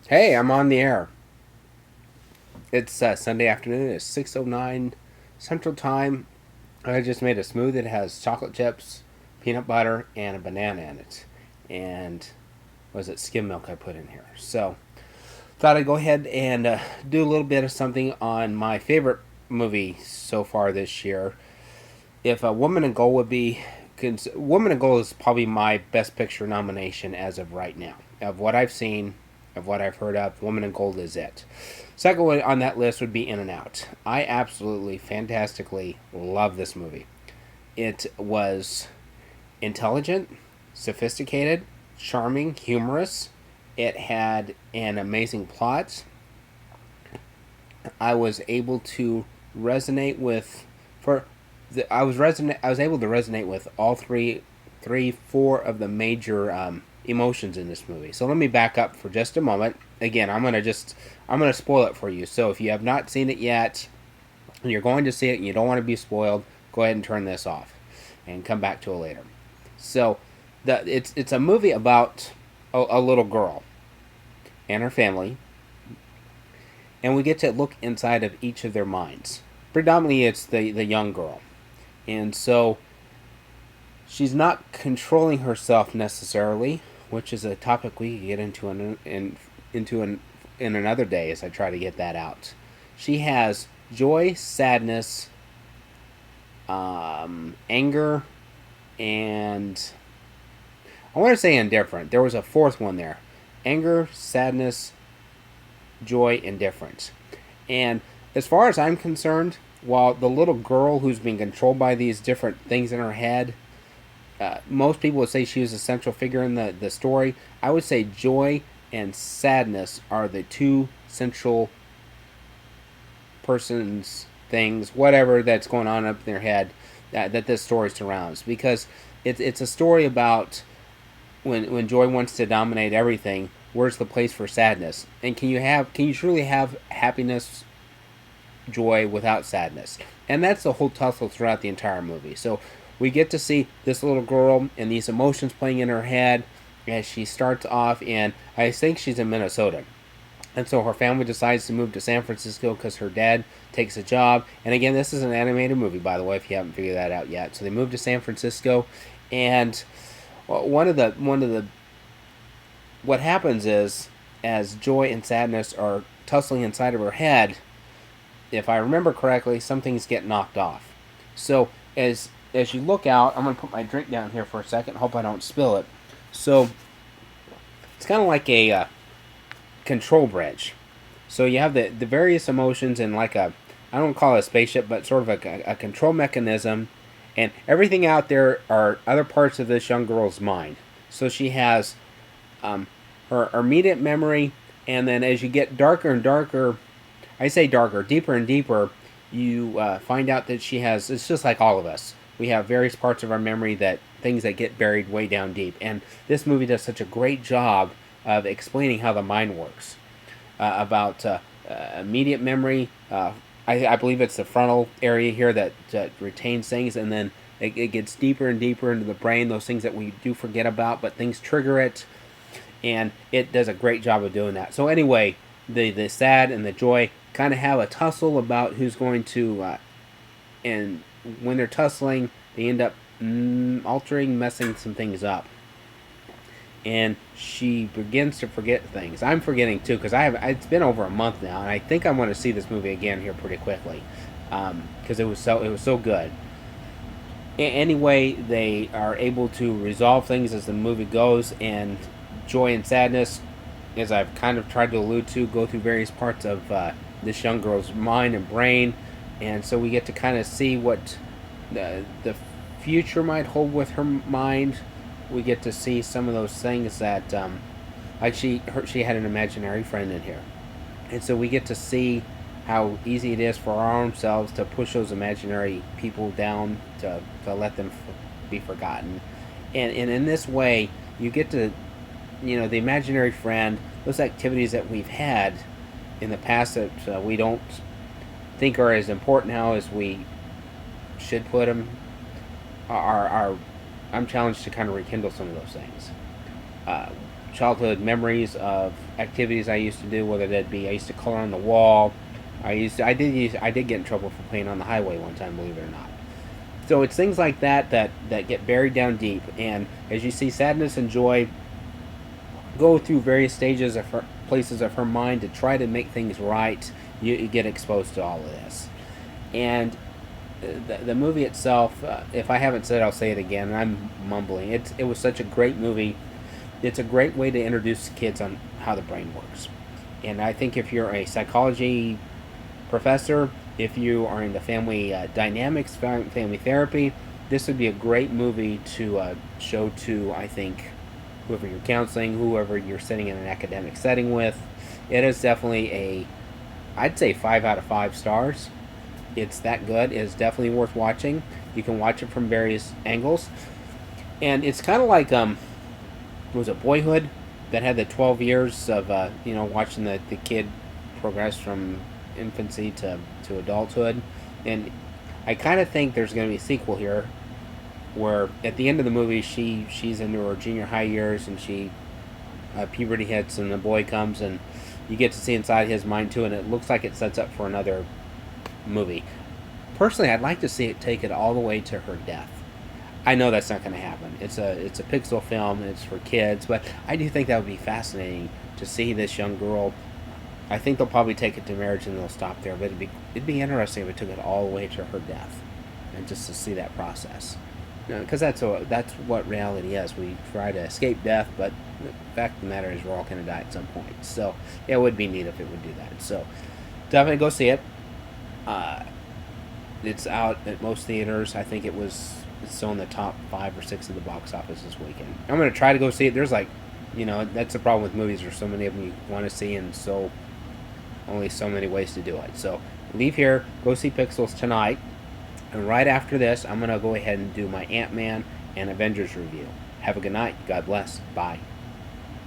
Hey, I'm on the air. It's Sunday afternoon. It's 6:09 Central Time. I just made a smoothie that has chocolate chips, peanut butter, and a banana in it. And was it skim milk I put in here? So thought I'd go ahead and do a little bit of something on my favorite movie so far this year. If a Woman in Gold would be, Woman in Gold is probably my best picture nomination as of right now. Of what I've seen, of what I've heard of, Woman in Gold is it. Second one on that list would be In and Out. I absolutely, fantastically love this movie. It was intelligent, sophisticated, charming, humorous. It had an amazing plot. I was able to resonate with for I was able to resonate with all four of the major emotions in this movie. So let me back up for just a moment. Again, I'm gonna spoil it for you. So if you have not seen it yet, and you're going to see it, and you don't want to be spoiled, go ahead and turn this off, and come back to it later. So, it's a movie about a little girl and her family, and we get to look inside of each of their minds. Predominantly, it's the young girl, and so she's not controlling herself necessarily, which is a topic we could get into in another day as I try to get that out. She has joy, sadness, anger, and I want to say indifferent. There was a fourth one there: anger, sadness, joy, indifference. And as far as I'm concerned, while the little girl who's being controlled by these different things in her head, most people would say she was a central figure in the story. I would say joy and sadness are the two central persons, things, whatever that's going on up in their head that this story surrounds. Because it's a story about when joy wants to dominate everything, where's the place for sadness? And can you truly have happiness, joy without sadness? And that's the whole tussle throughout the entire movie. So we get to see this little girl and these emotions playing in her head as she starts off in, I think she's in Minnesota. And so her family decides to move to San Francisco because her dad takes a job. And again, this is an animated movie, by the way, if you haven't figured that out yet. So they move to San Francisco, and one of the what happens is, as joy and sadness are tussling inside of her head, if I remember correctly, some things get knocked off. So as you look out, I'm gonna put my drink down here for a second. Hope I don't spill it. So it's kind of like a control bridge. So you have the various emotions in like a, I don't call it a spaceship, but sort of a control mechanism, and everything out there are other parts of this young girl's mind. So she has her immediate memory, and then as you get darker and darker, I say darker, deeper and deeper, you find out that she has. It's just like all of us. We have various parts of our memory that things that get buried way down deep, and this movie does such a great job of explaining how the mind works. About immediate memory. I believe it's the frontal area here that retains things, and then it gets deeper and deeper into the brain. Those things that we do forget about, but things trigger it, and it does a great job of doing that. So anyway, the sad and the joy kind of have a tussle about who's going to, and when they're tussling, they end up altering, messing some things up, and she begins to forget things. I'm forgetting too because I have. It's been over a month now, and I think I want to see this movie again here pretty quickly because it was so good. Anyway, they are able to resolve things as the movie goes, and joy and sadness, as I've kind of tried to allude to, go through various parts of this young girl's mind and brain, and so we get to kind of see what the future might hold with her mind. We get to see some of those things that, like she had an imaginary friend in here, and so we get to see how easy it is for our own selves to push those imaginary people down to let them be forgotten, and in this way you get to, the imaginary friend, those activities that we've had in the past that we don't think are as important now as we should put them, are I'm challenged to kind of rekindle some of those things. childhood memories of activities I used to do, whether that be I used to color on the wall. I did get in trouble for playing on the highway one time, believe it or not. So it's things like that get buried down deep, and as you see sadness and joy go through various stages of her places of her mind to try to make things right, you get exposed to all of this. And the movie itself, if I haven't said it, I'll say it again. I'm mumbling. It was such a great movie. It's a great way to introduce kids on how the brain works. And I think if you're a psychology professor, if you are into family dynamics, family therapy, this would be a great movie to show to, I think, whoever you're counseling, whoever you're sitting in an academic setting with. It is definitely I'd say 5 out of 5 stars. It's that good. It is definitely worth watching. You can watch it from various angles, and it's kind of like was it Boyhood, that had the 12 years of watching the kid progress from infancy to adulthood, and I kind of think there's going to be a sequel here, where at the end of the movie she's into her junior high years, and she puberty hits, and the boy comes, and you get to see inside his mind too, and it looks like it sets up for another movie. Personally, I'd like to see it take it all the way to her death. I know that's not going to happen. It's a pixel film, and it's for kids, but I do think that would be fascinating to see this young girl. I think they'll probably take it to marriage and they'll stop there, but it'd be interesting if it took it all the way to her death, and just to see that process. Because that's what reality is. We try to escape death, but the fact of the matter is we're all going to die at some point. So yeah, it would be neat if it would do that. So definitely go see it. It's out at most theaters. I think it's still in the top 5 or 6 of the box office this weekend. I'm going to try to go see it. There's that's the problem with movies. There's so many of them you want to see, and so only so many ways to do it. So leave here, go see Pixels tonight, and right after this, I'm going to go ahead and do my Ant-Man and Avengers review. Have a good night. God bless. Bye.